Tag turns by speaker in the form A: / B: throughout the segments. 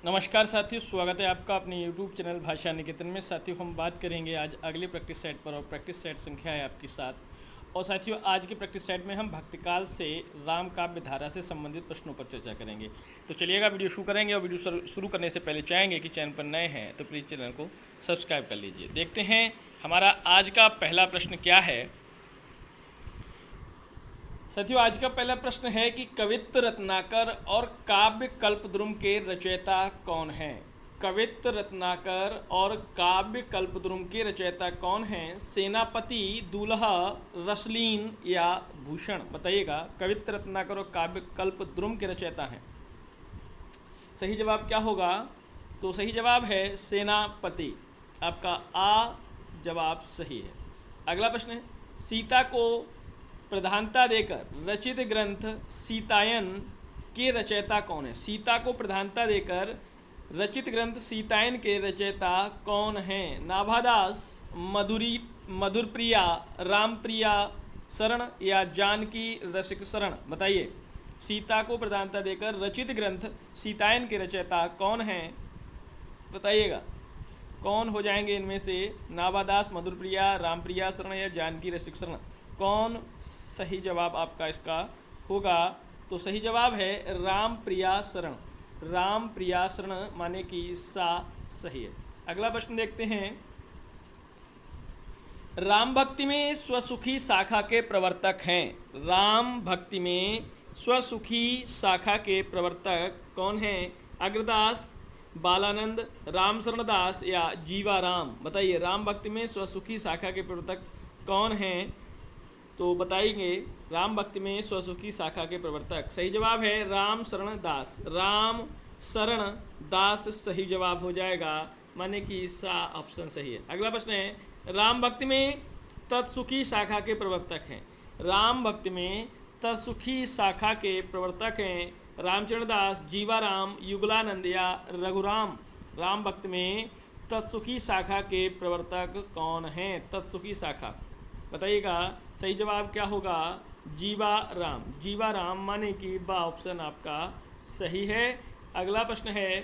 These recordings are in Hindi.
A: नमस्कार साथियों, स्वागत है आपका अपने YouTube चैनल भाषा निकेतन में। साथियों, हम बात करेंगे आज अगले प्रैक्टिस सेट पर और प्रैक्टिस सेट संख्या है आपकी 7। और साथियों, आज के प्रैक्टिस सेट में हम भक्तिकाल से राम काव्य धारा से संबंधित प्रश्नों पर चर्चा करेंगे। तो चलिएगा, वीडियो शुरू करेंगे। और वीडियो शुरू करने से पहले चाहेंगे कि चैनल पर नए हैं तो प्लीज़ चैनल को सब्सक्राइब कर लीजिए। देखते हैं हमारा आज का पहला प्रश्न क्या है। साथियों, आज का पहला प्रश्न है कि कवित्व रत्नाकर और काव्य कल्पद्रुम के रचयिता कौन हैं। कवित्व रत्नाकर और काव्य कल्पद्रुम के रचयिता कौन हैं? सेनापति, दूल्हा, रसलीन या भूषण? बताइएगा। कवित्व रत्नाकर और काव्य कल्पद्रुम के रचयिता हैं। सही जवाब क्या होगा? तो सही जवाब है सेनापति। आपका आ जवाब सही है। अगला प्रश्न है, सीता को प्रधानता देकर रचित ग्रंथ सीतायन के रचयिता कौन है? सीता को प्रधानता देकर रचित ग्रंथ सीतायन के रचयिता कौन हैं? नाभादास, मधुरप्रिया, रामप्रिया शरण या जानकी रसिक शरण? बताइए। सीता को प्रधानता देकर रचित ग्रंथ सीतायन के रचयिता कौन हैं? बताइएगा। कौन हो जाएंगे इनमें से? नाभादास, मधुरप्रिया, रामप्रिया शरण या जानकी रसिक शरण? कौन सही जवाब आपका इसका होगा? तो सही जवाब है राम प्रिया शरण। राम प्रिया शरण माने कि सा सही है। अगला प्रश्न देखते हैं। राम भक्ति में स्वसुखी शाखा के प्रवर्तक हैं। राम भक्ति में स्वसुखी शाखा के प्रवर्तक कौन हैं? अग्रदास, बालानंद, रामशरणदास या जीवाराम? बताइए। राम भक्ति में स्वसुखी शाखा के प्रवर्तक कौन हैं? तो बताएंगे राम भक्ति में स्वसुखी शाखा के प्रवर्तक। सही जवाब है राम शरण दास। राम शरण दास सही जवाब हो जाएगा, माने कि सा ऑप्शन सही है। अगला प्रश्न है, राम भक्ति में तत्सुखी शाखा के प्रवर्तक हैं। राम भक्ति में तत्सुखी शाखा के प्रवर्तक हैं रामचरण दास, जीवाराम, युगलानंद या रघुराम? राम भक्ति में तत्सुखी शाखा के प्रवर्तक कौन हैं? तत्सुखी शाखा बताइएगा। सही जवाब क्या होगा? जीवाराम। जीवाराम माने कि बा ऑप्शन आपका सही है। अगला प्रश्न है,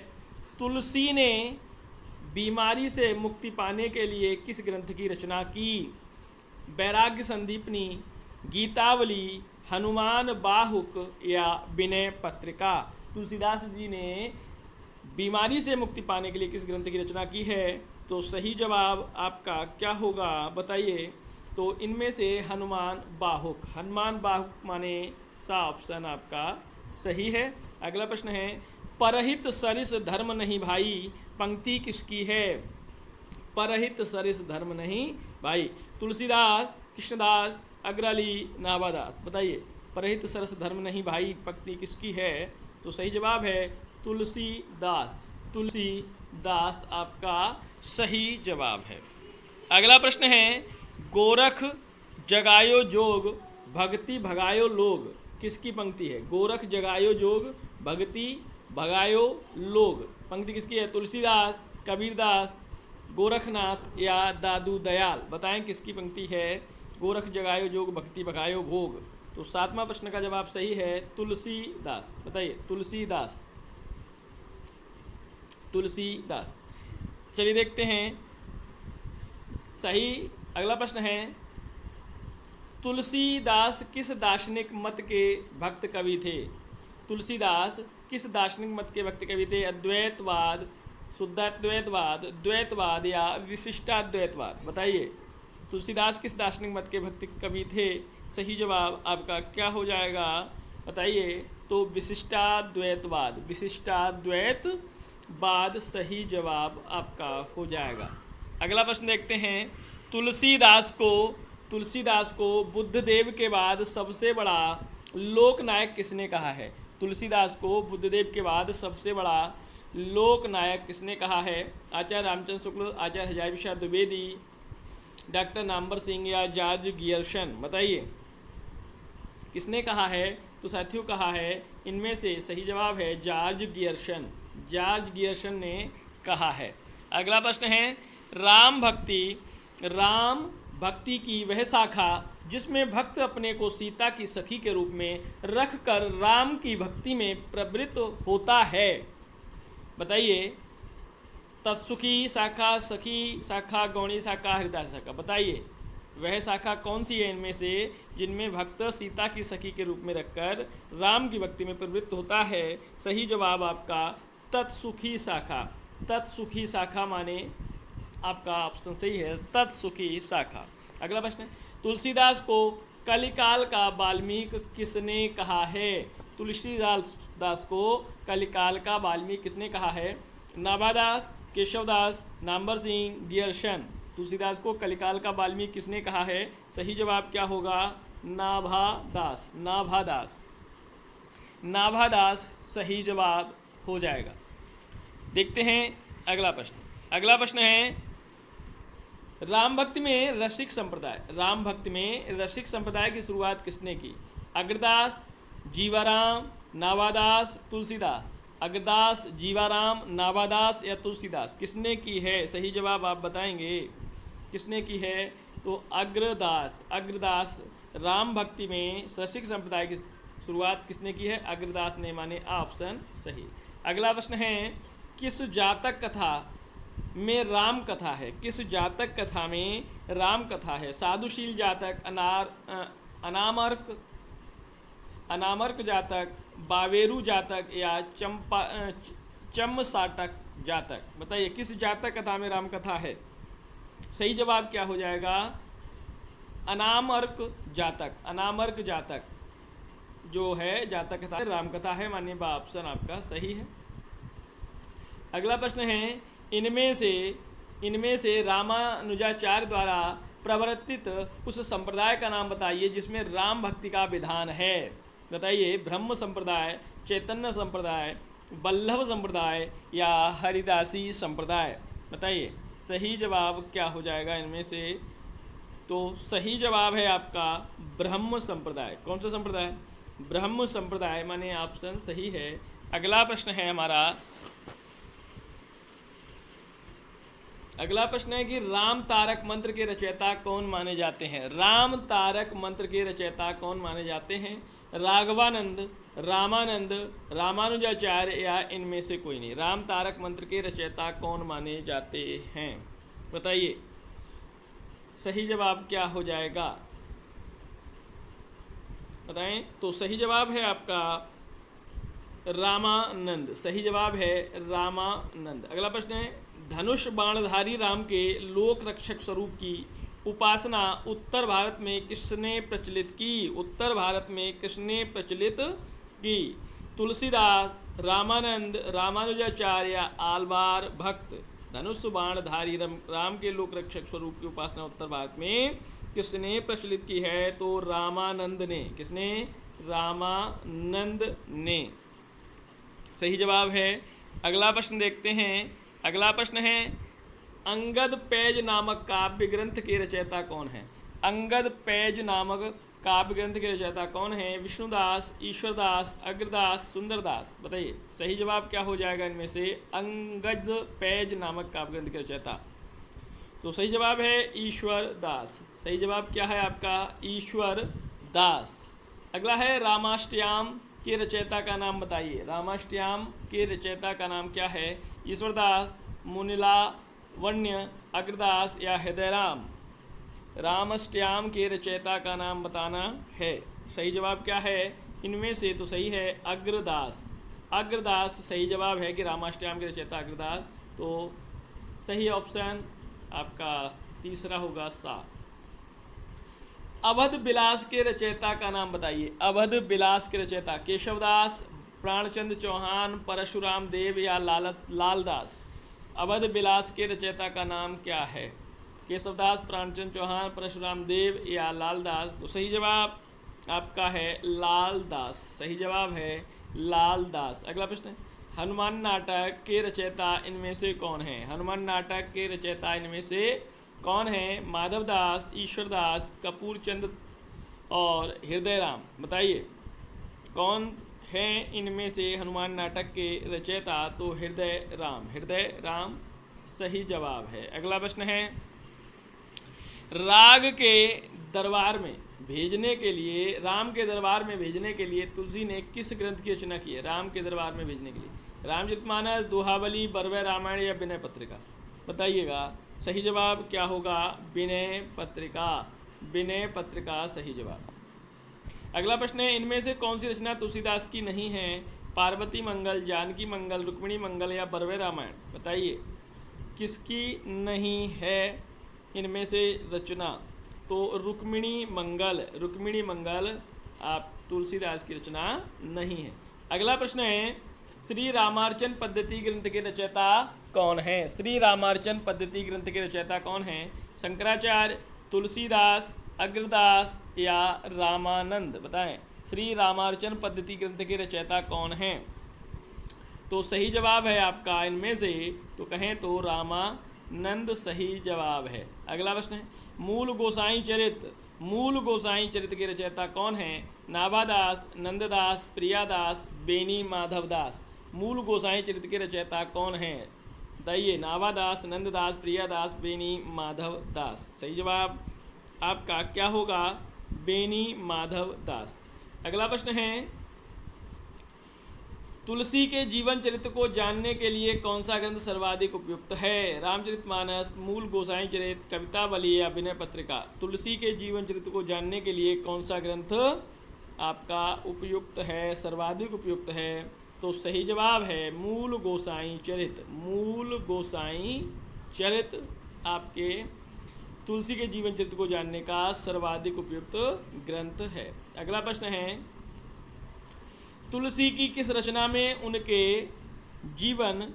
A: तुलसी ने बीमारी से मुक्ति पाने के लिए किस ग्रंथ की रचना की? वैराग्य संदीपनी, गीतावली, हनुमान बाहुक या विनय पत्रिका? तुलसीदास जी ने बीमारी से मुक्ति पाने के लिए किस ग्रंथ की रचना की है? तो सही जवाब आपका क्या होगा? बताइए। तो इनमें से हनुमान बाहुक। हनुमान बाहुक माने सा ऑप्शन आपका सही है। अगला प्रश्न है, परहित सरिस धर्म नहीं भाई पंक्ति किसकी है? परहित सरिस धर्म नहीं भाई। तुलसीदास, कृष्णदास, अग्रली, नाभादास? बताइए। परहित सरस धर्म नहीं भाई पंक्ति किसकी है? तो सही जवाब है तुलसीदास। तुलसीदास आपका सही जवाब है। अगला प्रश्न है, गोरख जगायो जोग भक्ति भगायो लोग किसकी पंक्ति है? गोरख जगायो जोग भक्ति भगायो लोग पंक्ति किसकी है? तुलसीदास, कबीरदास, गोरखनाथ या दादू दयाल? बताएं किसकी पंक्ति है? गोरख जगायो जोग भक्ति भगायो भोग। तो 7वां प्रश्न का जवाब सही है तुलसीदास। बताइए। तुलसीदास। तुलसीदास। चलिए देखते हैं सही। अगला प्रश्न है, तुलसीदास किस दार्शनिक मत के भक्त कवि थे? तुलसीदास किस दार्शनिक मत के भक्त कवि थे? अद्वैतवाद, शुद्धाद्वैतवाद, द्वैतवाद या विशिष्टाद्वैतवाद? बताइए। तुलसीदास किस दार्शनिक मत के भक्त कवि थे? सही जवाब आपका क्या हो जाएगा? बताइए। तो विशिष्टाद्वैतवाद। विशिष्टाद्वैतवाद सही जवाब आपका हो जाएगा। अगला प्रश्न देखते हैं, तुलसीदास को बुद्धदेव के बाद सबसे बड़ा लोकनायक किसने कहा है? तुलसीदास को बुद्धदेव के बाद सबसे बड़ा लोकनायक किसने कहा है? आचार्य रामचंद्र शुक्ल, आचार्य हजारी प्रसाद द्विवेदी, डॉक्टर नामवर सिंह या जॉर्ज गियर्सन? बताइए किसने कहा है? तो साथियों कहा है इनमें से सही जवाब है जॉर्ज गियर्सन। जॉर्ज गियर्सन ने कहा है। अगला प्रश्न है, राम भक्ति की वह शाखा जिसमें भक्त अपने को सीता की सखी के रूप में रखकर राम की भक्ति में प्रवृत्त होता है। बताइए। तत्सुखी शाखा, सखी शाखा, गौणी शाखा, हृदय शाखा। बताइए वह शाखा कौन सी है इनमें से जिनमें भक्त सीता की सखी के रूप में रखकर राम की भक्ति में प्रवृत्त होता है? सही जवाब आपका तत्सुखी शाखा। तत्सुखी शाखा माने आपका ऑप्शन सही है, तत्सुखी शाखा। अगला प्रश्न है, तुलसीदास को कलिकाल का वाल्मीकि किसने कहा है? तुलसीदास को कलिकाल का वाल्मीकि किसने कहा है? नाभादास, केशवदास, नामवर सिंह, डियरशन। तुलसीदास को कलिकाल का वाल्मीकि किसने कहा है? सही जवाब क्या होगा? नाभादास। नाभादास, नाभादास सही जवाब हो जाएगा। देखते हैं अगला प्रश्न। अगला प्रश्न है, राम भक्ति में रसिक संप्रदाय, राम भक्ति में रसिक संप्रदाय की शुरुआत किसने की? अग्रदास, जीवाराम, नाभादास, तुलसीदास। अग्रदास, जीवाराम, नाभादास या तुलसीदास, किसने की है? सही जवाब आप बताएंगे किसने की है? तो अग्रदास। अग्रदास राम भक्ति में रसिक संप्रदाय की शुरुआत किसने की है? अग्रदास ने, माने ऑप्शन सही। अगला प्रश्न है, किस जातक कथा में राम कथा है? किस जातक कथा में राम कथा है? साधुशील जातक, अनामर्क जातक, बावेरू जातक या चम्मसाटक जातक। बताइए किस जातक कथा में राम कथा है? सही जवाब क्या हो जाएगा? अनामर्क जातक। अनामर्क जातक जो है जातक कथा राम कथा है, माननीय ऑप्शन आपका सही है। अगला प्रश्न है, इनमें से रामानुजाचार्य द्वारा प्रवर्तित उस संप्रदाय का नाम बताइए जिसमें राम भक्ति का विधान है। बताइए, ब्रह्म संप्रदाय, चैतन्य संप्रदाय, वल्लभ संप्रदाय या हरिदासी संप्रदाय। बताइए सही जवाब क्या हो जाएगा इनमें से? तो सही जवाब है आपका ब्रह्म संप्रदाय। कौन सा संप्रदाय? ब्रह्म संप्रदाय, माने ऑप्शन सही है। अगला प्रश्न है हमारा, अगला प्रश्न है कि राम तारक मंत्र के रचयिता कौन माने जाते हैं? राम तारक मंत्र के रचयिता कौन माने जाते हैं? राघवानंद, रामानंद, रामानुजाचार्य या इनमें से कोई नहीं। राम तारक मंत्र के रचयिता कौन माने जाते हैं? बताइए सही जवाब क्या हो जाएगा? बताएं। तो सही जवाब है आपका रामानंद। सही जवाब है रामानंद। अगला प्रश्न है, धनुष बाणधारी राम के लोक रक्षक स्वरूप की उपासना उत्तर भारत में किसने प्रचलित की? उत्तर भारत में किसने प्रचलित की? तुलसीदास, रामानंद, रामानुजाचार्य या आलवार भक्त। धनुष बाणधारी राम के लोक रक्षक स्वरूप की उपासना उत्तर भारत में किसने प्रचलित की है? तो रामानंद ने। किसने? रामानंद ने। सही जवाब है। अगला प्रश्न देखते हैं। अगला प्रश्न है, अंगद पैज नामक काव्य ग्रंथ के रचयिता कौन है? अंगद पैज नामक काव्य ग्रंथ के रचयिता कौन है? विष्णुदास, ईश्वरदास, अग्रदास, सुंदरदास। बताइए सही जवाब क्या हो जाएगा इनमें से? अंगद पैज नामक काव्य ग्रंथ के रचयिता। तो सही जवाब है ईश्वरदास। सही जवाब क्या है आपका? ईश्वरदास। अगला है, रामाष्टयाम के रचयिता का नाम बताइए। रामाष्टयाम के रचयिता का नाम क्या है? ईश्वरदास, मुनिलावण्य, अग्रदास या हृदयराम। रामाष्टयाम के रचयिता का नाम बताना है। सही जवाब क्या है इनमें से? तो सही है अग्रदास। अग्रदास सही जवाब है कि रामाष्टयाम के रचयिता अग्रदास। तो सही ऑप्शन आपका तीसरा होगा सा। अवध विलास के रचयिता का नाम बताइए। अवध विलास के रचयिता केशवदास, प्राणचंद्र चौहान, परशुराम देव या लालदास। अवध विलास के रचयिता का नाम क्या है? केशवदास, प्राणचंद्र चौहान, परशुराम देव या लालदास। तो सही जवाब आपका है लालदास। सही जवाब है लालदास। अगला प्रश्न है, हनुमान नाटक के रचयिता इनमें से कौन है? हनुमान नाटक के रचयिता इनमें से कौन है? माधवदास, ईश्वरदास, कपूरचंद और हृदयराम। बताइए कौन हैं इनमें से हनुमान नाटक के रचयिता? तो हृदयराम। हृदयराम सही जवाब है। अगला प्रश्न है, राग के दरबार में भेजने के लिए, राम के दरबार में भेजने के लिए तुलसी ने किस ग्रंथ की रचना की है? राम के दरबार में भेजने के लिए रामचरितमानस, दोहावली, बरवे रामायण या विनय पत्रिका? बताइएगा। सही जवाब क्या होगा? विनय पत्रिका। विनय पत्रिका सही जवाब। अगला प्रश्न है, इनमें से कौन सी रचना तुलसीदास की नहीं है? पार्वती मंगल, जानकी मंगल, रुक्मिणी मंगल या बरवे रामायण? बताइए किसकी नहीं है इनमें से रचना? तो रुक्मिणी मंगल, रुक्मिणी मंगल आप तुलसीदास की रचना नहीं है। अगला प्रश्न है, श्री रामार्चन पद्धति ग्रंथ के रचयिता कौन है? श्री रामार्चन पद्धति ग्रंथ के रचयिता कौन है? शंकराचार्य, तुलसीदास, अग्रदास या रामानंद? बताएं, श्री रामार्चन पद्धति ग्रंथ के रचयिता कौन हैं? तो सही जवाब है आपका इनमें से, तो कहें तो रामानंद सही जवाब है। अगला प्रश्न है, मूल गोसाई चरित, मूल गोसाई चरित के रचयिता कौन हैं? नाभादास, नंददास, प्रियादास, बेनी माधवदास? मूल गोसाई चरित के रचयिता कौन हैं? बताइए, नाभादास, नंददास, प्रियादास, बेनी माधवदास? सही जवाब आपका क्या होगा? बेनी माधवदास। अगला प्रश्न है, तुलसी के जीवन चरित्र को जानने के लिए कौन सा ग्रंथ सर्वाधिक उपयुक्त है? रामचरितमानस, मूल गोसाई चरित, कवितावली या विनय पत्रिका? तुलसी के जीवन चरित्र को जानने के लिए कौन सा ग्रंथ आपका उपयुक्त है, सर्वाधिक उपयुक्त है? तो सही जवाब है मूल गोसाई चरित। मूल गोसाई चरित आपके तुलसी के जीवन चरित्र को जानने का सर्वाधिक उपयुक्त ग्रंथ है। अगला प्रश्न है, तुलसी की किस रचना में उनके जीवन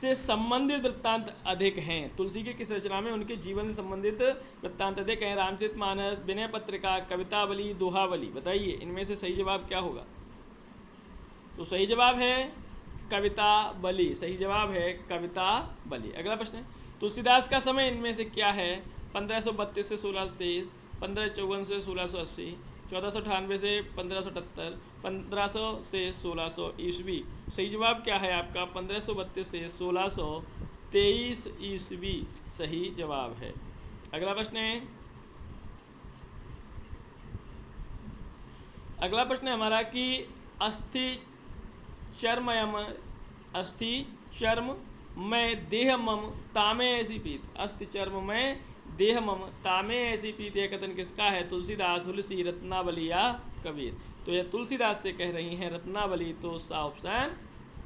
A: से संबंधित वृत्तांत अधिक हैं? तुलसी के किस रचना में उनके जीवन से संबंधित वृत्तांत अधिक हैं? रामचरितमानस, विनय पत्रिका, कवितावली, दोहावली? बताइए इनमें से सही जवाब क्या होगा? तो सही जवाब है कवितावली। सही जवाब है कवितावली। अगला प्रश्न है, तुलसीदास का समय इनमें से क्या है? 1532 से 1623, 1554 से 1680, 1498 से 1578, 1500 से 1600 ईस्वी? सही जवाब क्या है आपका? 1532 से 1623 ईस्वी सही जवाब है। अगला प्रश्न है, अगला प्रश्न है हमारा कि अस्थि चर्मयम, अस्थि चर्म मैं देह मम तामे ऐसी पीत, अस्थि चर्म में देह मम तामे ऐसी पीत, यह कथन किसका है? तुलसीदास, तुलसी, रत्नावली या कबीर? तो यह तुलसीदास से कह रही हैं रत्नावली, तो सा ऑप्शन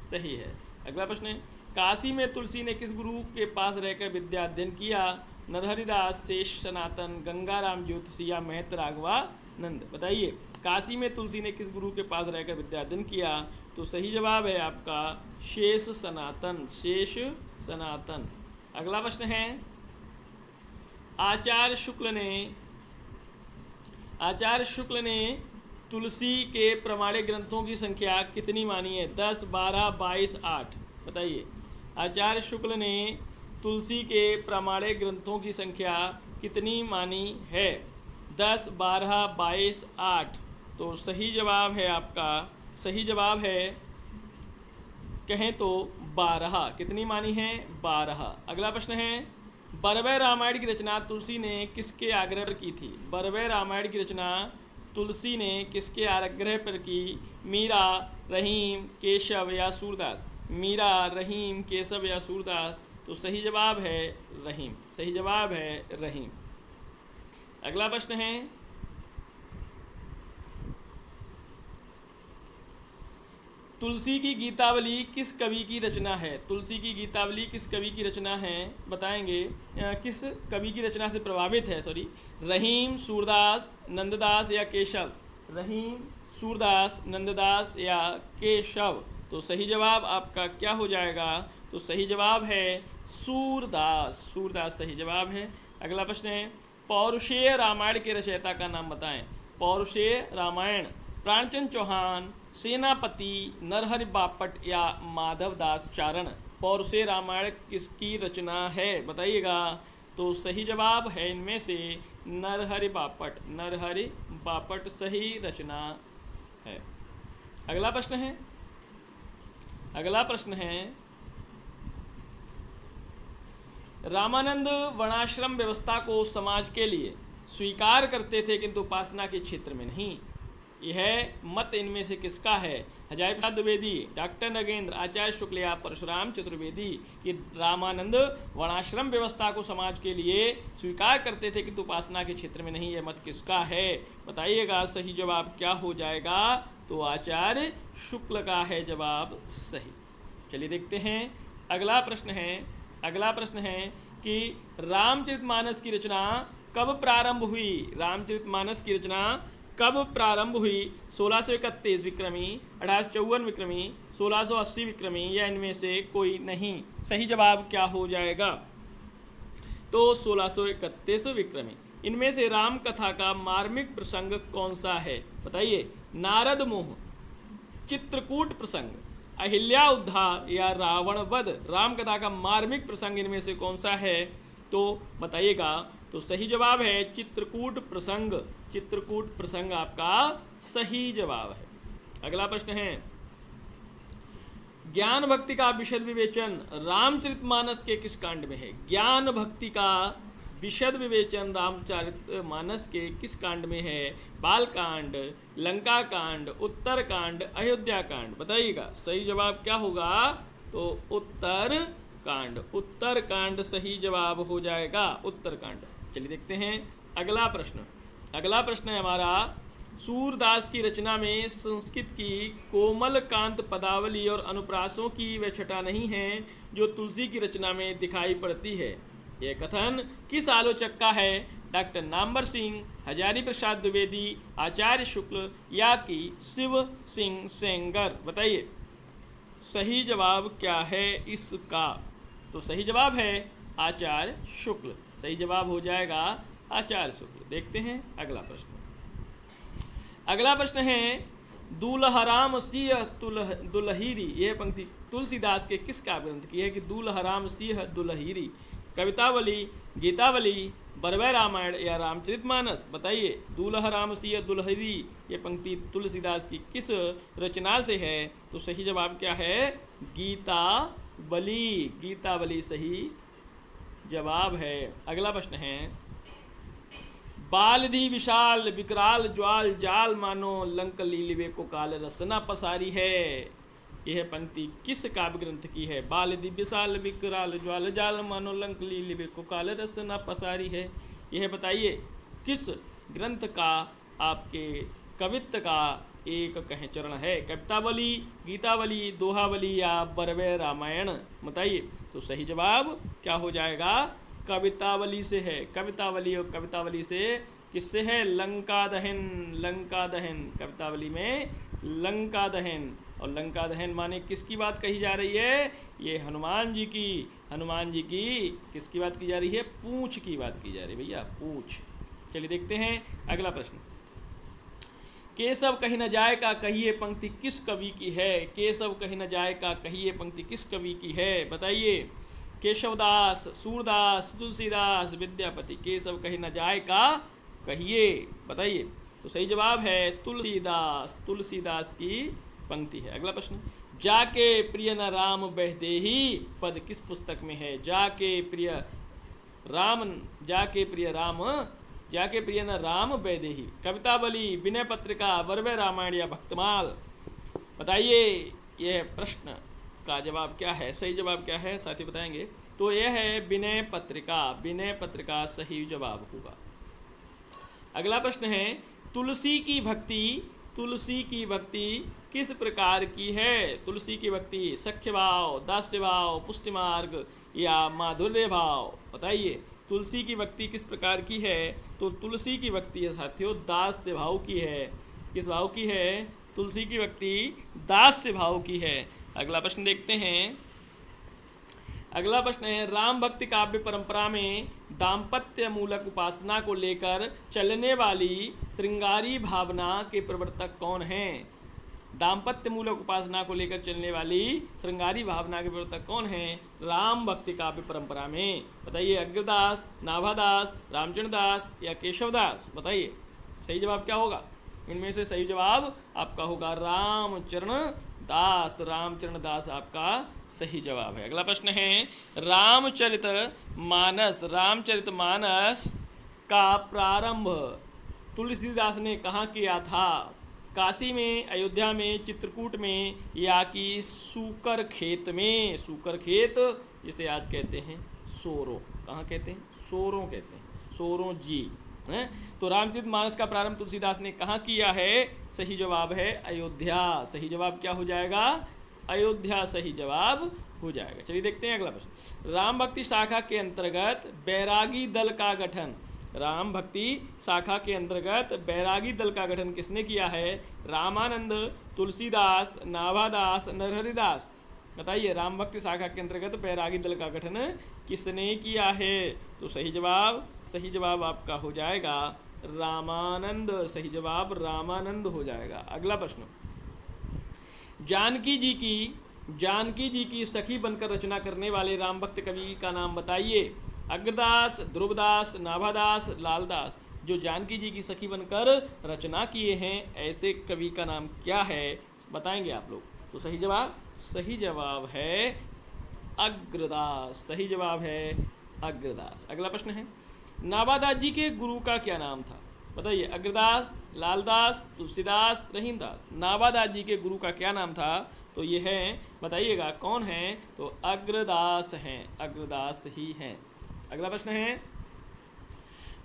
A: सही है। अगला प्रश्न है, काशी में तुलसी ने किस गुरु के पास रहकर विद्या अध्ययन किया? नरहरिदास, शेष सनातन, गंगाराम ज्योतिषी या महत राघवानंद? बताइए काशी में तुलसी ने किस गुरु के पास रहकर विद्या अध्ययन किया? तो सही जवाब है आपका शेष सनातन, शेष सनातन। अगला प्रश्न है, आचार्य शुक्ल ने तुलसी के प्रमाणिक ग्रंथों की संख्या कितनी मानी है? 10, 12, 22, 8? बताइए आचार्य शुक्ल ने तुलसी के प्रमाणिक ग्रंथों की संख्या कितनी मानी है? 10, 12, 22, 8? तो सही जवाब है आपका, सही जवाब है कहें तो 12। कितनी मानी है? 12। अगला प्रश्न है, बरवे रामायण की रचना तुलसी ने किसके आग्रह पर की थी? बरवे रामायण की रचना तुलसी ने किसके आग्रह पर की? मीरा, रहीम, केशव या सूरदास? मीरा, रहीम, केशव या सूरदास? तो सही जवाब है रहीम। सही जवाब है रहीम। अगला प्रश्न है, तुलसी की गीतावली किस कवि की रचना है? तुलसी की गीतावली किस कवि की रचना है? बताएंगे किस कवि की रचना से प्रभावित है? रहीम, सूरदास, नंददास या केशव? रहीम, सूरदास, नंददास या केशव? तो सही जवाब आपका क्या हो जाएगा? तो सही जवाब है सूरदास। सूरदास सही जवाब है। अगला प्रश्न है, पौरुषेय रामायण के रचयिता का नाम बताएं। पौरुषेय रामायण प्राणचंद चौहान, सेनापति, नरहरि बापट या माधवदास चारण? पौरुषेय रामायण किसकी रचना है? बताइएगा। तो सही जवाब है इनमें से नरहरि बापट। नरहरि बापट सही रचना है। अगला प्रश्न है, अगला प्रश्न है, रामानंद वर्णाश्रम व्यवस्था को समाज के लिए स्वीकार करते थे किंतु उपासना के क्षेत्र में नहीं। यह मत इनमें से किसका है? हजारी प्रसाद द्विवेदी, डॉक्टर नगेंद्र, आचार्य शुक्ल या परशुराम चतुर्वेदी? कि रामानंद वर्णाश्रम व्यवस्था को समाज के लिए स्वीकार करते थे किंतु उपासना के क्षेत्र में नहीं। यह मत किसका है? बताइएगा। सही जवाब क्या हो जाएगा? तो आचार्य शुक्ल का है जवाब सही। चलिए देखते हैं अगला प्रश्न है कि रामचरितमानस की रचना कब प्रारंभ हुई? रामचरितमानस की रचना कब प्रारंभ हुई? 1631 विक्रमी, 1854 विक्रमी, 1680 विक्रमी या इनमें से कोई नहीं? सही जवाब क्या हो जाएगा? तो 1631 विक्रमी। इनमें से राम कथा का मार्मिक प्रसंग कौन सा है? बताइए। नारद मोह, चित्रकूट प्रसंग, अहिल्या उद्धार या रावण वध? राम कथा का मार्मिक प्रसंग इनमें से कौन सा है? तो बताइएगा। तो सही जवाब है चित्रकूट प्रसंग। चित्रकूट प्रसंग आपका सही जवाब है। अगला प्रश्न है, ज्ञान भक्ति का विशद विवेचन रामचरितमानस के किस कांड में है? ज्ञान भक्ति का विशद विवेचन रामचरितमानस के किस कांड में है? बाल कांड, लंका कांड, उत्तर कांड, अयोध्या कांड? बताइएगा। सही जवाब क्या होगा? तो उत्तर कांड। उत्तर कांड सही जवाब हो जाएगा, उत्तर कांड। चलिए देखते हैं अगला प्रश्न है हमारा, सूरदास की रचना में संस्कृत की कोमल कांत पदावली और अनुप्रासों की वह छटा नहीं है जो तुलसी की रचना में दिखाई पड़ती है। यह कथन किस आलोचक का है? डॉक्टर नामवर सिंह, हजारी प्रसाद द्विवेदी, आचार्य शुक्ल या कि शिव सिंह सेंगर? बताइए सही जवाब क्या है इसका? तो सही जवाब है आचार्य शुक्ल। सही जवाब हो जाएगा आचार्य शुक्ल। देखते हैं अगला प्रश्न है, दूल्हराम सिंह दुलहिरी। यह पंक्ति तुलसीदास के किस काव्य ग्रंथ की है? कि दूल्हराम सिंह दुलहिरी, कवितावली, गीतावली, बरवै रामायण या रामचरितमानस? बताइए। दूल्हराम सिंह दुलहिरी ये पंक्ति तुलसीदास की किस रचना से है? तो सही जवाब क्या है? गीतावली। गीतावली सही जवाब है। अगला प्रश्न है, बालधि विशाल विकराल ज्वाल जाल मानो लंक लीलिवे को काल रसना पसारी है। यह पंक्ति किस काव्य ग्रंथ की है? बालधि विशाल विकराल ज्वाल जाल मानो लंक लीलिवे को काल रसना पसारी है। यह बताइए किस ग्रंथ का आपके कवित्व का एक कहें चरण है? कवितावली, गीतावली, दोहावली या बरवे रामायण? बताइए। तो सही जवाब क्या हो जाएगा? कवितावली से है। कवितावली और कवितावली से किससे है? लंका दहन। लंका दहन कवितावली में लंका दहन। और लंका दहन माने किसकी बात कही जा रही है? ये हनुमान जी की। हनुमान जी की किसकी बात की जा रही है? पूंछ की बात की जा रही है भैया, पूंछ। चलिए देखते हैं अगला प्रश्न, केशव कहीं न जाए का कहिए पंक्ति किस कवि की है? केशव कहीं न जाए का कहिए पंक्ति किस कवि की है? बताइए। केशवदास, सूरदास, तुलसीदास, विद्यापति? केशव कहीं न जाए का कहिए, बताइए। तो सही जवाब है तुलसीदास। तुलसीदास की पंक्ति है। अगला प्रश्न, जाके प्रिय न राम बहदेही पद किस पुस्तक में है? जाके प्रिय न राम बहदेही, कवितावली, विनय पत्रिका, बरवे रामायण या भक्तमाल? बताइए यह प्रश्न का जवाब क्या है? सही जवाब क्या है साथी बताएंगे? तो यह है विनय पत्रिका। विनय पत्रिका सही जवाब होगा। अगला प्रश्न है, तुलसी की भक्ति किस प्रकार की है? तुलसी की भक्ति सख्य भाव, दास्य भाव, पुष्टि मार्ग या माधुर्य भाव? बताइए तुलसी की भक्ति किस प्रकार की है? तो तुलसी की भक्ति है साथियों दास्य भाव की है। किस भाव की है? तुलसी की भक्ति दास्य भाव की है। अगला प्रश्न देखते हैं। अगला प्रश्न है, राम भक्ति काव्य परंपरा में दाम्पत्य मूलक उपासना को लेकर चलने वाली श्रृंगारी भावना के प्रवर्तक कौन हैं? दाम्पत्य मूलक उपासना को लेकर चलने वाली श्रृंगारी भावना के प्रवर्तक कौन हैं राम भक्ति काव्य परंपरा में? बताइए। अग्रदास, नाभादास, रामचंद्रदास या केशवदास? बताइए सही जवाब क्या होगा? इनमें से सही जवाब आपका होगा रामचरण दास। रामचरण दास आपका सही जवाब है। अगला प्रश्न है, रामचरितमानस का प्रारंभ तुलसीदास ने कहाँ किया था? काशी में, अयोध्या में, चित्रकूट में, या कि सूकर खेत में। सूकर खेत जिसे आज कहते हैं सोरो, कहाँ कहते हैं? सोरों कहते हैं, सोरों जी हैं। तो रामचरितमानस का प्रारंभ तुलसीदास ने कहाँ किया है? सही जवाब है अयोध्या। सही जवाब क्या हो जाएगा? अयोध्या सही जवाब हो जाएगा। चलिए देखते हैं अगला प्रश्न। राम भक्ति शाखा के अंतर्गत बैरागी दल का गठन, राम भक्ति शाखा के अंतर्गत बैरागी दल का गठन किसने किया है? रामानंद, तुलसीदास, नाभादास, नरहरिदास। बताइए, राम भक्ति शाखा के अंतर्गत बैरागी दल का गठन किसने किया है? तो सही जवाब आपका हो जाएगा रामानंद। सही जवाब रामानंद हो जाएगा। अगला प्रश्न, जानकी जी की सखी बनकर रचना करने वाले राम भक्त कवि का नाम बताइए। अग्रदास, ध्रुवदास, नाभादास, लालदास। जो जानकी जी की सखी बनकर रचना किए हैं ऐसे कवि का नाम क्या है? बताएंगे आप लोग। तो सही जवाब है अग्रदास। सही जवाब है अग्रदास। अगला प्रश्न है, नाभादास जी के गुरु का क्या नाम था? बताइए, अग्रदास, लालदास, तुलसीदास, रहीमदास। नाभादास जी के गुरु का क्या नाम था? तो ये है, बताइएगा कौन है? तो अग्रदास हैं, अग्रदास ही हैं। अगला प्रश्न है,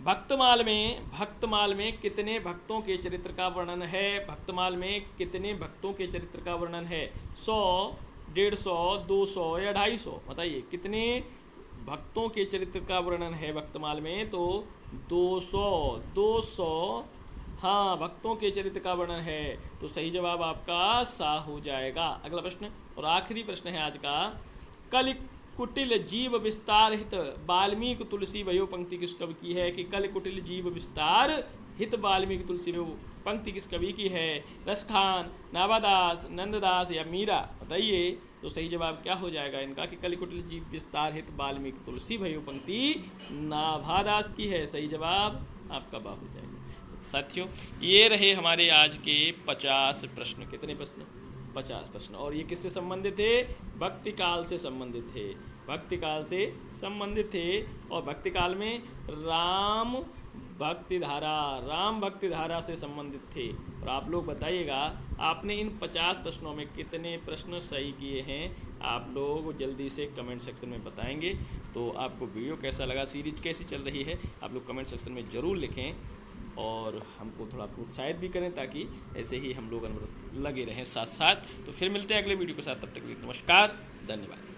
A: भक्तमाल में कितने भक्तों के चरित्र का वर्णन है? भक्तमाल में कितने भक्तों के चरित्र का वर्णन है? 100, 150, 200 या 250? बताइए, कितने भक्तों के चरित्र का वर्णन है भक्तमाल में? तो 200 हाँ, भक्तों के चरित्र का वर्णन है। तो सही जवाब आपका सा हो जाएगा। अगला प्रश्न और आखिरी प्रश्न है आज का, कल कुटिल जीव विस्तार हित वाल्मीकि तुलसी भयो पंक्ति किस कवि की है? कि कल कुटिल जीव विस्तार हित वाल्मीकि तुलसी भयो पंक्ति किस कवि की है? रसखान, नाभादास, नंददास या मीरा? बताइए। तो सही जवाब क्या हो जाएगा इनका? कि कल कुटिल जीव विस्तार हित वाल्मीकि तुलसी भयो पंक्ति नाभादास की है। सही जवाब आपका बा हो जाएगा। साथियों, ये रहे हमारे आज के 50 प्रश्न। कितने प्रश्न? 50 प्रश्न। और ये किससे संबंधित थे? भक्ति काल से संबंधित थे। भक्ति काल से संबंधित थे। और भक्ति काल में राम भक्ति धारा से संबंधित थे। और आप लोग बताइएगा, आपने इन 50 प्रश्नों में कितने प्रश्न सही किए हैं? आप लोग जल्दी से कमेंट सेक्शन में बताएंगे। तो आपको वीडियो कैसा लगा, सीरीज कैसी चल रही है, आप लोग कमेंट सेक्शन में ज़रूर लिखें और हमको थोड़ा प्रोत्साहित भी करें, ताकि ऐसे ही हम लोग लगे रहें साथ साथ। तो फिर मिलते हैं अगले वीडियो के साथ। तब तक के लिए नमस्कार, धन्यवाद।